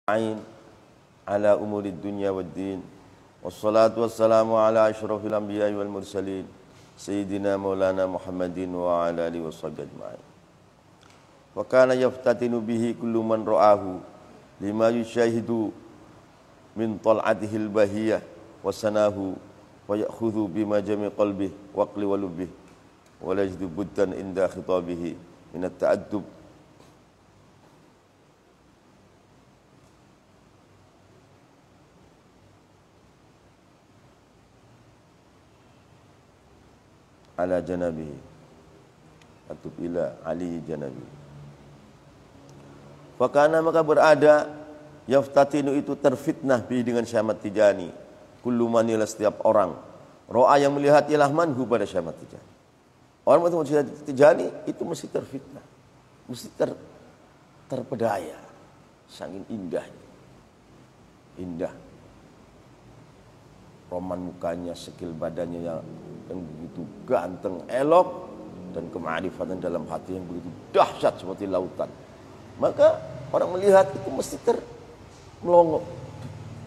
Ain ala umurid dunya waddin wassalatu wassalamu ala asyrafil anbiya'i wal mursalin sayyidina maulana Muhammadin wa ala alihi washabbihi ajma'in. Wa kana yaftatinu bihi kullu man ra'ahu lima yushahidu min tal'atihi al-bahiyah wa sanahu wa ya'khudhu bima jami' qalbihi wa aqli wa lubbihi wa la yajidu buddan inda khitabihi min at-ta'addub ala janabihi atub ila ali janabi. Fakana maka berada yaftatinu itu terfitnah bi dengan Syahmat Tijani kullu man ila setiap orang ro'a yang melihat ialah manhu pada Syahmat Tijani. Orang itu melihat Tijani itu mesti terfitnah, mesti terpedaya, saking indahnya, indah roman mukanya, sekil badannya yang begitu ganteng, elok, dan kemarifatan dalam hati yang begitu dahsyat seperti lautan. Maka orang melihat itu mesti melongo.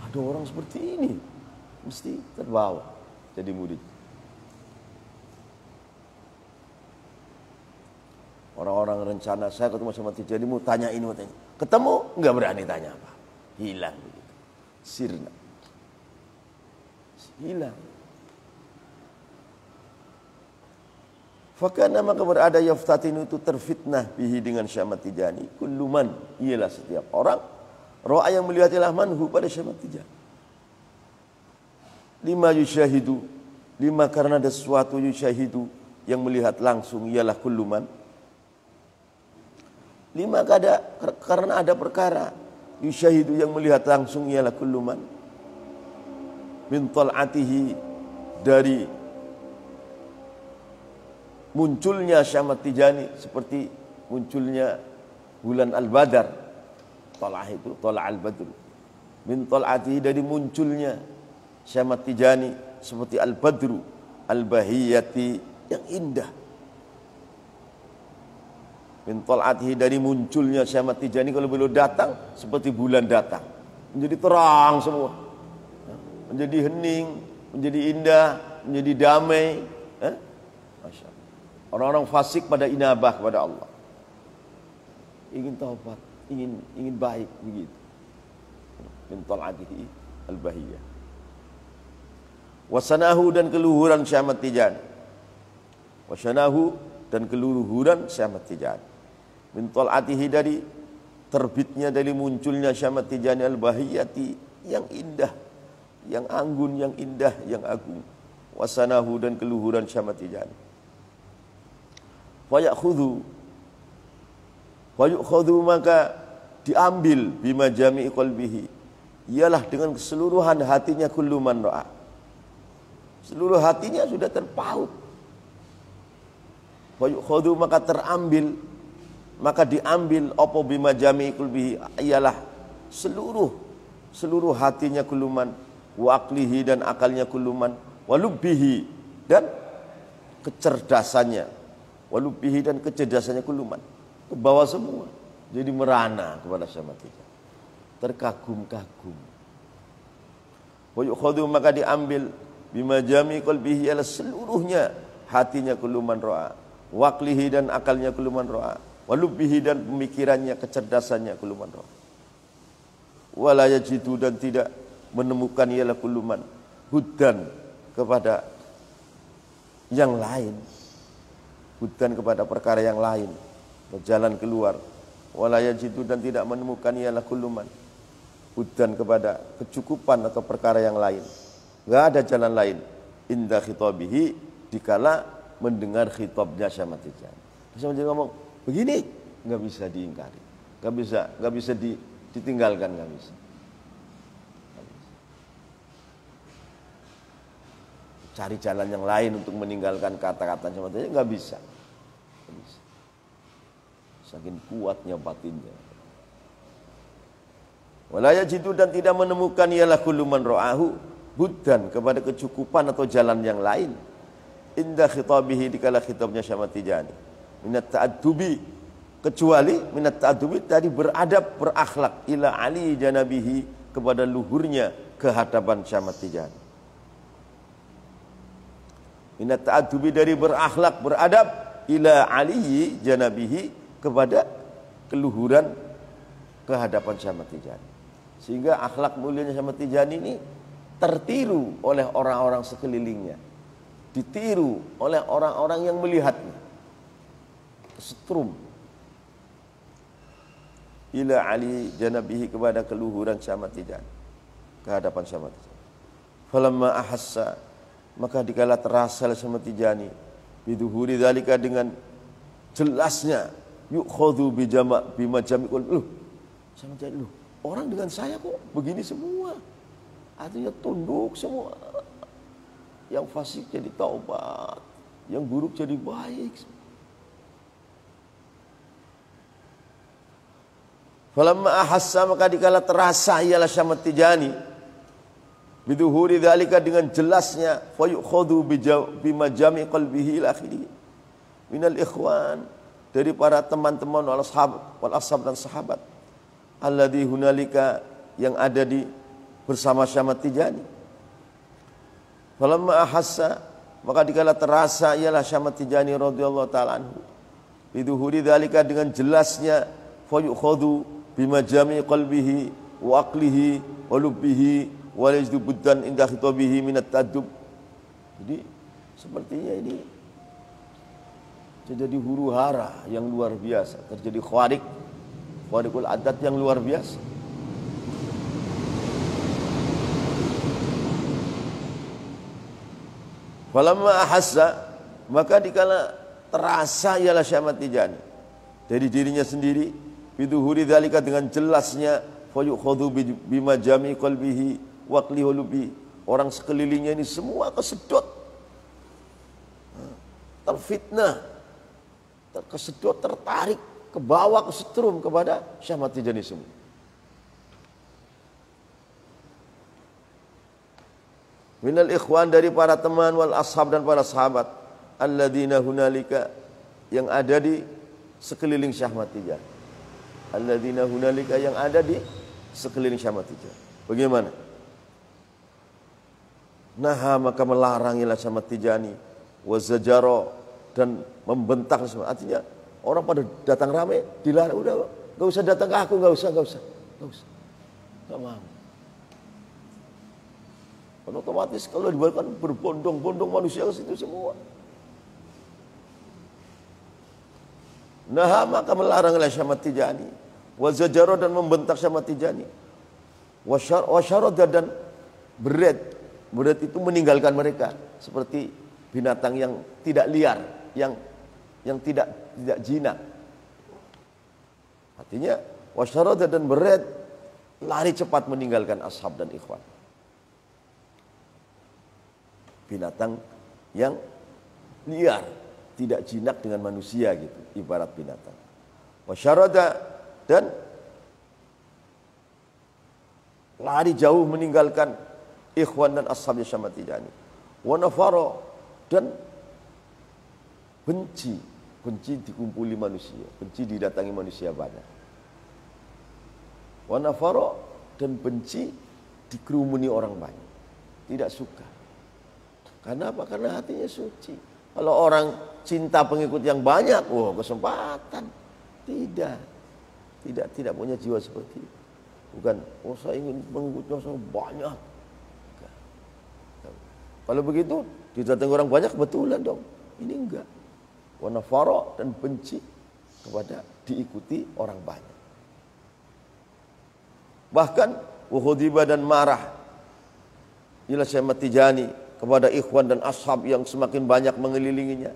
Ada orang seperti ini, mesti terbawa jadi murid. Orang-orang rencana saya ketemu sama Tijani mau tanya ini, mau tanya. Ketemu nggak berani tanya apa, hilang begitu, sirna. Hilang. Fakana maka berada yaftatinu itu terfitnah bihi dengan Syahmat Tijani kulluman ialah setiap orang ro'a yang melihat ialah manhu pada Syahmat Tijani. Lima yusyahidu, lima karena ada sesuatu yusyahidu yang melihat langsung ialah kulluman. Lima karena ada perkara yusyahidu yang melihat langsung ialah kulluman. Min tal'atihi dari munculnya Syahmat Tijani seperti munculnya bulan Al-Badar. Tal'ah itu Tal'a Al-Badr. Min tal'atihi dari munculnya Syahmat Tijani seperti Al-Badru Al-Bahiyati yang indah. Min tal'atihi dari munculnya Syahmat Tijani kalau beliau datang seperti bulan datang, menjadi terang semua, menjadi hening, menjadi indah, menjadi damai. Masya Allah. Orang-orang fasik pada inabah kepada Allah, ingin taubat, ingin baik begitu. Min tal'atihi al-bahiyah. Wasanahu dan keluhuran Syahmat Tijani. Wasanahu dan keluhuran Syahmat Tijani. Min tal'atihi dari terbitnya, dari munculnya Syahmat Tijani al-bahiyati yang indah, yang anggun, yang indah, yang agung. Wasanahu dan keluhuran Syahmat Tijani. Fayukhudhu maka diambil bima jami'i qalbihi, ialah dengan keseluruhan hatinya kullu man ra'a. Seluruh hatinya sudah terpaut. Fayukhudhu maka terambil, maka diambil apa bima jami'i qalbihi, ialah seluruh hatinya kullu man, wa aqlihi dan akalnya kulluman, wa lubbihi dan kecerdasannya, wa lubbihi dan kecerdasannya kulluman, ke bawah semua, jadi merana kepada Syahmat Tijani, terkagum-kagum. Wa yukhadhu maka diambil bima jami qalbihi ala seluruhnya hatinya kulluman ra'a, wa aqlihi dan akalnya kulluman ra'a, wa lubbihi dan pemikirannya, kecerdasannya kulluman ra'a, wa la yajidu dan tidak menemukan ialah kulluman hudan kepada yang lain, hudan kepada perkara yang lain, berjalan keluar. Wala yajidu dan tidak menemukan ialah kulluman hudan kepada kecukupan atau perkara yang lain. Enggak ada jalan lain inda khitabihi dikala mendengar khitabnya Syahmat Tijani. Syahmat Tijani ngomong begini, enggak bisa diingkari, enggak bisa ditinggalkan, enggak bisa. Cari jalan yang lain untuk meninggalkan kata-kata Syahmat Tijani nggak bisa. Saking kuatnya batinnya. Wala yajidu dan tidak menemukan ialah kullu man ra'ahu budan kepada kecukupan atau jalan yang lain. Inda khitabihi dikala khitabnya Syahmat Tijani. Minat ta'addubi kecuali minat ta'addubi tadi beradab berakhlak ila ali janabihi kepada luhurnya kehadapan Syekh Ahmad Tijani. Minat ta'addubi dari berakhlak beradab ila ali janabihi kepada keluhuran kehadapan Syekh Ahmad Tijani. Sehingga akhlak mulianya Syekh Ahmad Tijani ini tertiru oleh orang-orang sekelilingnya, ditiru oleh orang-orang yang melihatnya. Setrum ila ali janabihi kepada keluhuran Syekh Ahmad Tijani, kehadapan Syekh Ahmad Tijani. Falamma ahassa, maka dikala terasa Syekh Ahmad Tijani biduhuri dzalika dengan jelasnya yukhadhu bimajami'ul Syekh Ahmad Tijani, orang dengan saya kok begini semua, artinya tunduk semua, yang fasik jadi taubat, yang buruk jadi baik. Falamma ahassa, maka dikala terasa ialah Syekh Ahmad Tijani biduhuri dzalika dengan jelasnya fayukhadhu bimajami qalbihi ila akhirih minal ikhwan, dari para teman-teman wal ashab dan sahabat alladzi hunalika, yang ada di bersama Syekh Ahmad Tijani. Falamma ahassa, maka dikala terasa ialah Syekh Ahmad Tijani radhiyallahu taala anhu biduhuri dzalika dengan jelasnya fayukhadhu bimajami qalbihi wa aqlihi wa lubbihi wa yajdu buddan inda khitabihi minat ta'addub. Jadi sepertinya ini terjadi huru hara yang luar biasa, terjadi khawariqul adat yang luar biasa. Falamma ahassa, maka dikala terasa ialah Syekh Ahmad Tijani dari dirinya sendiri biduhuri dzalika dengan jelasnya fayukhadhu bimajami qalbihi wa aqlihi wa lubbihi, orang sekelilingnya ini semua kesedot, terfitnah, terkesedot, tertarik ke bawah, kesetrum kepada Syekh Ahmad Tijani semua. Minal ikhwan, dari para teman, wal ashab dan para sahabat, alladzina hunalika, yang ada di sekeliling Syekh Ahmad Tijani. Alladzina hunalika, yang ada di sekeliling Syekh Ahmad Tijani. Bagaimana? Naha, maka melarang ialah Syekh Ahmad Tijani, wa zajara, dan membentak semua. Artinya orang pada datang ramai dilarang, udah enggak usah datang ke aku, enggak usah. Enggak mau. Dan otomatis kalau dibuatkan berbondong-bondong manusia ke situ semua. Nah, maka melarang oleh Syekh Ahmad Tijani, wa zajara, dan membentak Syekh Ahmad Tijani, wa syarada, dan berat itu meninggalkan mereka seperti binatang yang tidak liar, yang tidak jinak. Artinya wa syarada, dan berat lari cepat meninggalkan ashab dan ikhwan. Binatang yang liar, tidak jinak dengan manusia gitu, ibarat binatang. Wasyarada, dan lari jauh meninggalkan ikhwan dan ashabnya Syekh Ahmad Tijani. Wa nafara, dan benci dikumpuli manusia, benci didatangi manusia banyak. Wa nafara, dan benci dikerumuni orang banyak, tidak suka. Karena apa? Karena hatinya suci. Kalau orang cinta pengikut yang banyak, kesempatan. Tidak punya jiwa seperti itu. Bukan, saya ingin pengikutnya saya banyak. Kalau begitu, didatangi orang banyak, kebetulan dong. Ini enggak. Wa nafara, dan benci kepada diikuti orang banyak. Bahkan wa ghadiba, dan marah ila Syekh Ahmad Tijani kepada ikhwan dan ashab yang semakin banyak mengelilinginya.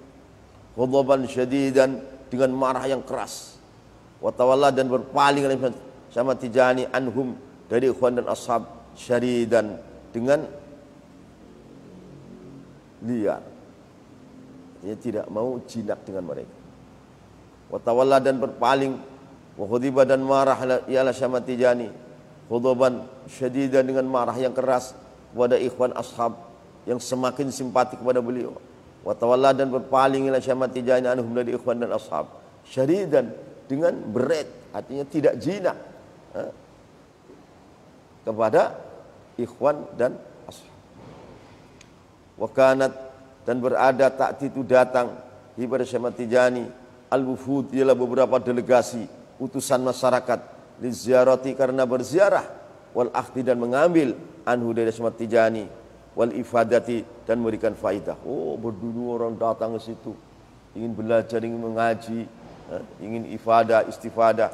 Ghadaban syadidan, dengan marah yang keras. Wa tawalla, dan berpaling oleh Syekh Ahmad Tijani anhum, dari ikhwan dan ashab, syadidan, dengan liar. Dia tidak mau jinak dengan mereka. Wa tawalla, dan berpaling, wa ghadiba, dan marah ialah Syekh Ahmad Tijani, ghadaban syadidan, dengan marah yang keras kepada ikhwan ashab yang semakin simpati kepada beliau. Wa tawalla, dan berpaling ila Syekh Ahmad Tijani anhum, dari ikhwan dan ashab, syadidan, dengan berat, artinya tidak jinak kepada ikhwan dan ashab. Wa kanat, dan berada ta'ti itu datang kepada Syekh Ahmad Tijani al-wufud, ialah beberapa delegasi utusan masyarakat li ziarati, karena berziarah, wal akhdi, dan mengambil anhu dari Syekh Ahmad Tijani, wal ifadati, dan memberikan faidah. Oh, berdulu orang datang ke situ ingin belajar, ingin mengaji, ingin ifadah, istifadah.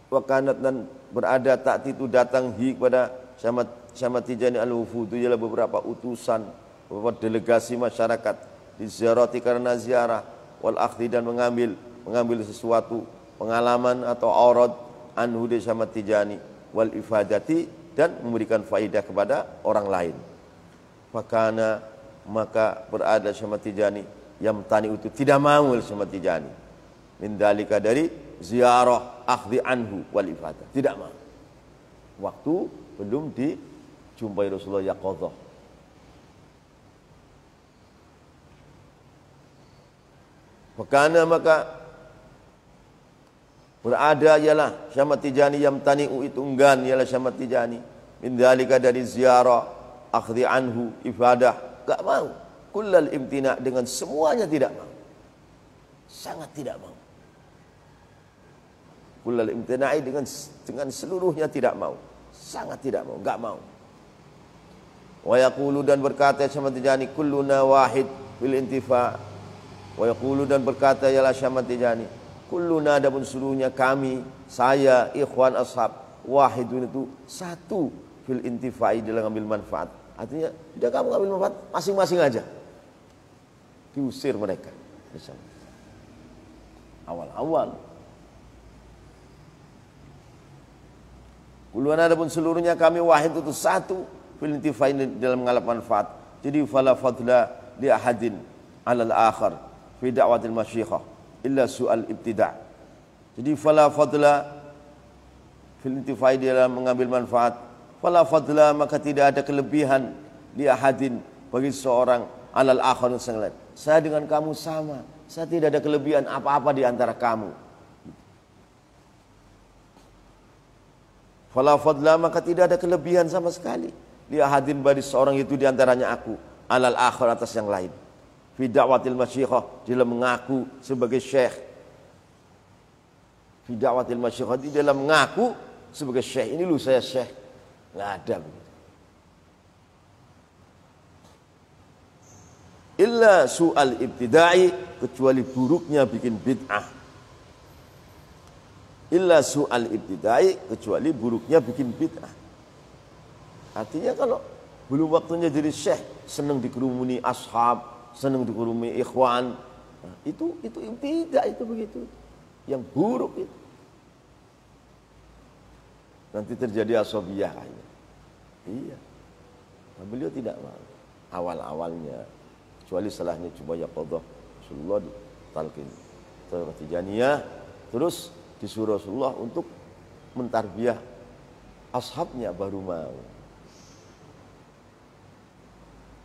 Wa kanat, dan berada ta'ti itu datang kepada Syekh Ahmad Tijani al-wufud, ialah beberapa utusan, beberapa delegasi masyarakat di ziarati, karena ziarah, wal akhdi, dan mengambil sesuatu pengalaman atau aurad anhu dari Syekh Ahmad Tijani, wal ifadati, dan memberikan faidah kepada orang lain. Fakana, maka berada Syekh Ahmad Tijani yamtani, itu tidak mau Syekh Ahmad Tijani min dalika, dari ziarah akhdi anhu wal ifadah, tidak mau waktu belum dijumpai Rasulullah yaqadhah. Fakana, maka berada ialah Syekh Ahmad Tijani yamtani, itu enggan ialah Syekh Ahmad Tijani min dalika, dari ziarah akhdi anhu ifadah, enggak mau. Kullal imtina, dengan semuanya tidak mau, sangat tidak mau. Kullal imtina'i, dengan seluruhnya tidak mau, sangat tidak mau, enggak mau. Wa yaqulu, dan berkata Syekh Ahmad Tijani, kulluna wahid fil intifa. Wa yaqulu, dan berkata ialah Syekh Ahmad Tijani, kulluna, adapun seluruhnya kami, saya, ikhwan, ashab, wahidun, itu satu, fil intifa'i, dalam ambil manfaat. Artinya tidak kamu ambil manfaat masing-masing aja. Diusir mereka awal-awal. Kulluna, adapun seluruhnya kami, wahid, itu satu, fil intifa'i, dalam mengalap manfaat. Jadi fala fadla li ahadin 'alal akhar fi da'watil masyikhah illa su'al ibtida'. Jadi fala fadla fil intifa'i, dalam mengambil manfaat. Fala fadla, maka tidak ada kelebihan li ahadin, bagi seorang, 'alal akhar, yang lain. Saya dengan kamu sama, saya tidak ada kelebihan apa-apa di antara kamu. Fala fadla, maka tidak ada kelebihan sama sekali li ahadin, bagi seorang itu di antaranya aku, 'alal akhar, atas yang lain. Fi da'watil masyikhah, dalam mengaku sebagai syekh. Fi da'watil masyikhah, dalam mengaku sebagai syekh. Ini lu saya syekh, enggak ada begitu. Illa su'al ibtida'i, kecuali buruknya bikin bid'ah. Illa su'al ibtida'i, kecuali buruknya bikin bid'ah. Artinya kalau belum waktunya jadi syekh, senang dikerumuni ashab, senang dikerumuni ikhwan, nah, itu ibtidah, itu begitu, yang buruk itu. Nanti terjadi asabiyah kayaknya. Iya. Nah, beliau tidak mau awal-awalnya, kecuali salahnya coba yaqadhah Rasulullah di talqin Tijaniyah, terus disuruh Rasulullah untuk mentarbiyah ashabnya, baru mau.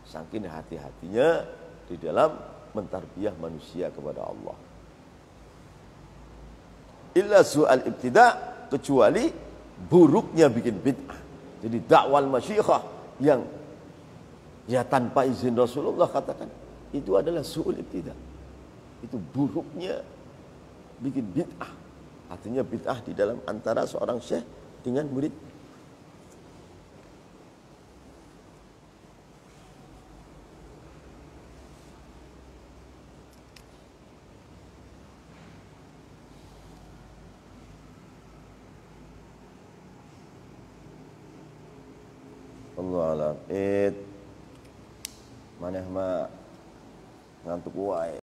Saking hati-hatinya di dalam mentarbiyah manusia kepada Allah. Illa su'al ibtida', kecuali buruknya bikin bid'ah. Jadi dakwal masyikhah yang ya tanpa izin Rasulullah, katakan itu adalah su'ul ibtida'. Itu buruknya bikin bid'ah. Artinya bid'ah di dalam antara seorang syekh dengan murid. Allah alam. Maneh mah ngantuk wae.